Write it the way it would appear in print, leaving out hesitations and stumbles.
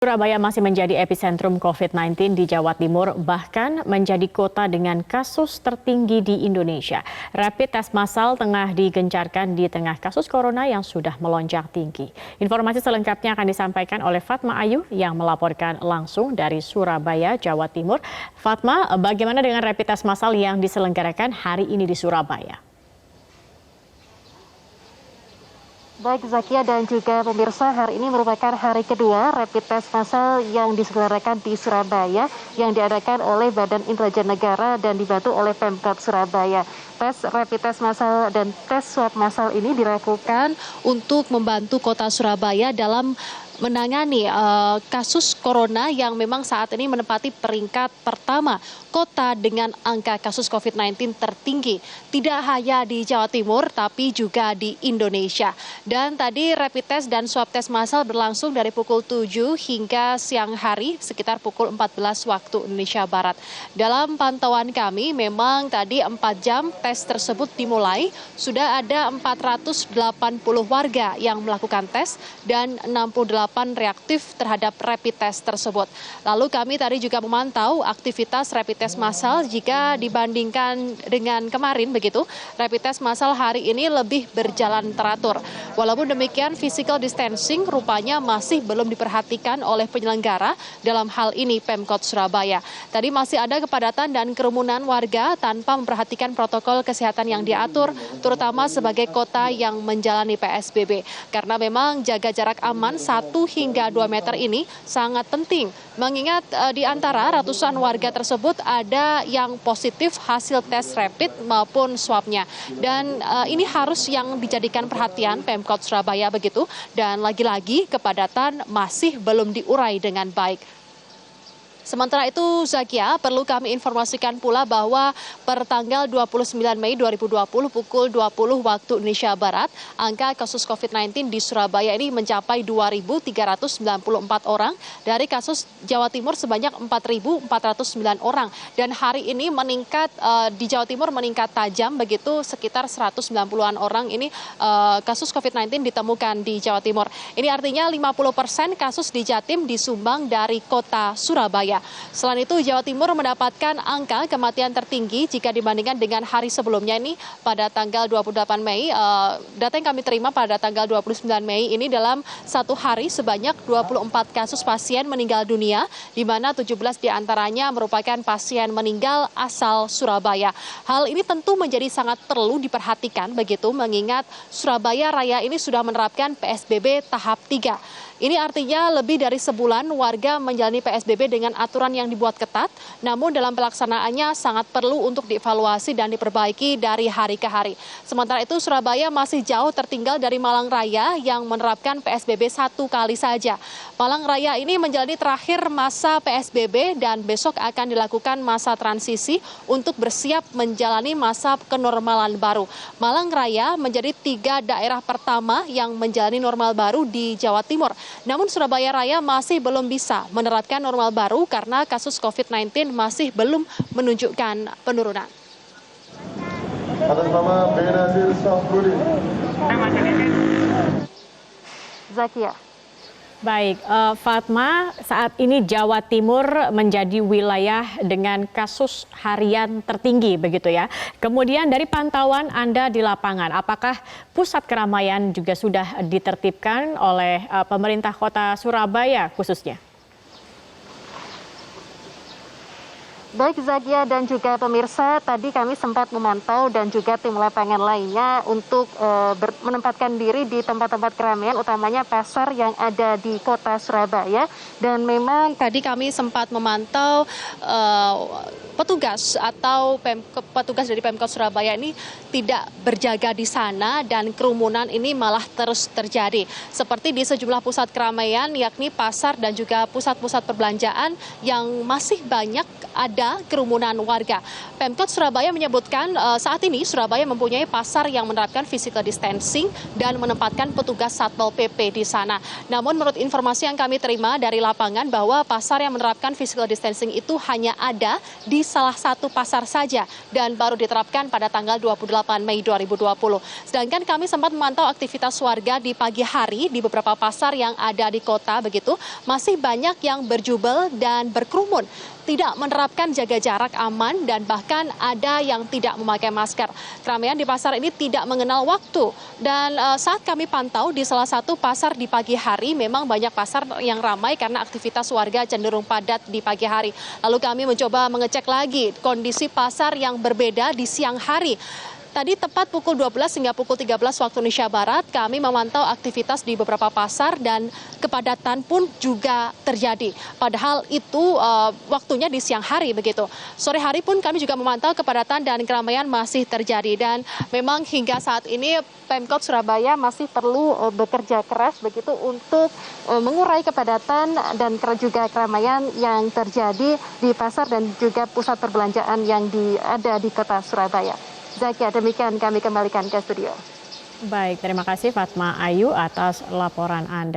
Surabaya masih menjadi epicentrum COVID-19 di Jawa Timur, bahkan menjadi kota dengan kasus tertinggi di Indonesia. Rapid test massal tengah digencarkan di tengah kasus corona yang sudah melonjak tinggi. Informasi selengkapnya akan disampaikan oleh Fatma Ayu yang melaporkan langsung dari Surabaya, Jawa Timur. Fatma, bagaimana dengan rapid test massal yang diselenggarakan hari ini di Surabaya? Baik Zakia dan juga pemirsa, hari ini merupakan hari kedua rapid test massal yang diselenggarakan di Surabaya yang diadakan oleh Badan Intelijen Negara dan dibantu oleh Pemkot Surabaya. Tes rapid test massal dan tes swab massal ini dilakukan untuk membantu kota Surabaya dalam menangani kasus corona yang memang saat ini menempati peringkat pertama kota dengan angka kasus COVID-19 tertinggi. Tidak hanya di Jawa Timur, tapi juga di Indonesia. Dan tadi rapid test dan swab test massal berlangsung dari pukul 7 hingga siang hari sekitar pukul 14 waktu Indonesia Barat. Dalam pantauan kami, memang tadi 4 jam tes tersebut dimulai, sudah ada 480 warga yang melakukan tes dan 68 reaktif terhadap rapid test tersebut. Lalu kami tadi juga memantau aktivitas rapid test massal jika dibandingkan dengan kemarin begitu. Rapid test massal hari ini lebih berjalan teratur. Walaupun demikian physical distancing rupanya masih belum diperhatikan oleh penyelenggara, dalam hal ini Pemkot Surabaya. Tadi masih ada kepadatan dan kerumunan warga tanpa memperhatikan protokol kesehatan yang diatur, terutama sebagai kota yang menjalani PSBB. Karena memang jaga jarak aman 1 hingga 2 meter ini sangat penting. Mengingat di antara ratusan warga tersebut ada yang positif hasil tes rapid maupun swabnya. Dan ini harus yang dijadikan perhatian Pemkot Surabaya begitu. Dan lagi-lagi kepadatan masih belum diurai dengan baik. Sementara itu, Zakia, perlu kami informasikan pula bahwa per tanggal 29 Mei 2020 pukul 20 waktu Indonesia Barat, angka kasus COVID-19 di Surabaya ini mencapai 2.394 orang, dari kasus Jawa Timur sebanyak 4.409 orang. Dan hari ini meningkat di Jawa Timur meningkat tajam begitu, sekitar 190-an orang ini kasus COVID-19 ditemukan di Jawa Timur. Ini artinya 50% kasus di Jatim disumbang dari kota Surabaya. Selain itu, Jawa Timur mendapatkan angka kematian tertinggi jika dibandingkan dengan hari sebelumnya ini pada tanggal 28 Mei. Data yang kami terima pada tanggal 29 Mei ini dalam satu hari sebanyak 24 kasus pasien meninggal dunia, di mana 17 diantaranya merupakan pasien meninggal asal Surabaya. Hal ini tentu menjadi sangat perlu diperhatikan begitu, mengingat Surabaya Raya ini sudah menerapkan PSBB tahap 3. Ini artinya lebih dari sebulan warga menjalani PSBB dengan aturan yang dibuat ketat, namun dalam pelaksanaannya sangat perlu untuk dievaluasi dan diperbaiki dari hari ke hari. Sementara itu Surabaya masih jauh tertinggal dari Malang Raya yang menerapkan PSBB 1 kali saja. Malang Raya ini menjalani terakhir masa PSBB dan besok akan dilakukan masa transisi untuk bersiap menjalani masa kenormalan baru. Malang Raya menjadi 3 daerah pertama yang menjalani normal baru di Jawa Timur. Namun Surabaya Raya masih belum bisa menerapkan normal baru karena kasus COVID-19 masih belum menunjukkan penurunan. Atas nama Benazir Safrudin. Zakia. Baik, Fatma, saat ini Jawa Timur menjadi wilayah dengan kasus harian tertinggi begitu ya. Kemudian dari pantauan Anda di lapangan, apakah pusat keramaian juga sudah ditertibkan oleh pemerintah kota Surabaya khususnya? Baik Zakia dan juga pemirsa, tadi kami sempat memantau dan juga tim lapangan lainnya untuk menempatkan diri di tempat-tempat keramaian, utamanya pasar yang ada di kota Surabaya. Dan memang tadi kami sempat memantau petugas atau petugas dari Pemkot Surabaya ini tidak berjaga di sana dan kerumunan ini malah terus terjadi. Seperti di sejumlah pusat keramaian yakni pasar dan juga pusat-pusat perbelanjaan yang masih banyak ada ada kerumunan warga. Pemkot Surabaya menyebutkan saat ini Surabaya mempunyai pasar yang menerapkan physical distancing dan menempatkan petugas Satpol PP di sana. Namun menurut informasi yang kami terima dari lapangan bahwa pasar yang menerapkan physical distancing itu hanya ada di salah satu pasar saja dan baru diterapkan pada tanggal 28 Mei 2020. Sedangkan kami sempat memantau aktivitas warga di pagi hari di beberapa pasar yang ada di kota begitu, masih banyak yang berjubel dan berkerumun, tidak menerapkan jaga jarak aman dan bahkan ada yang tidak memakai masker. Keramaian di pasar ini tidak mengenal waktu dan saat kami pantau di salah satu pasar di pagi hari memang banyak pasar yang ramai karena aktivitas warga cenderung padat di pagi hari. Lalu kami mencoba mengecek lagi kondisi pasar yang berbeda di siang hari. Tadi tepat pukul 12 hingga pukul 13 waktu Indonesia Barat, kami memantau aktivitas di beberapa pasar dan kepadatan pun juga terjadi. Padahal itu waktunya di siang hari begitu. Sore hari pun kami juga memantau kepadatan dan keramaian masih terjadi. Dan memang hingga saat ini Pemkot Surabaya masih perlu bekerja keras begitu untuk mengurai kepadatan dan juga keramaian yang terjadi di pasar dan juga pusat perbelanjaan yang ada di kota Surabaya. Zakia, demikian kami kembalikan ke studio. Baik, terima kasih Fatma Ayu atas laporan Anda.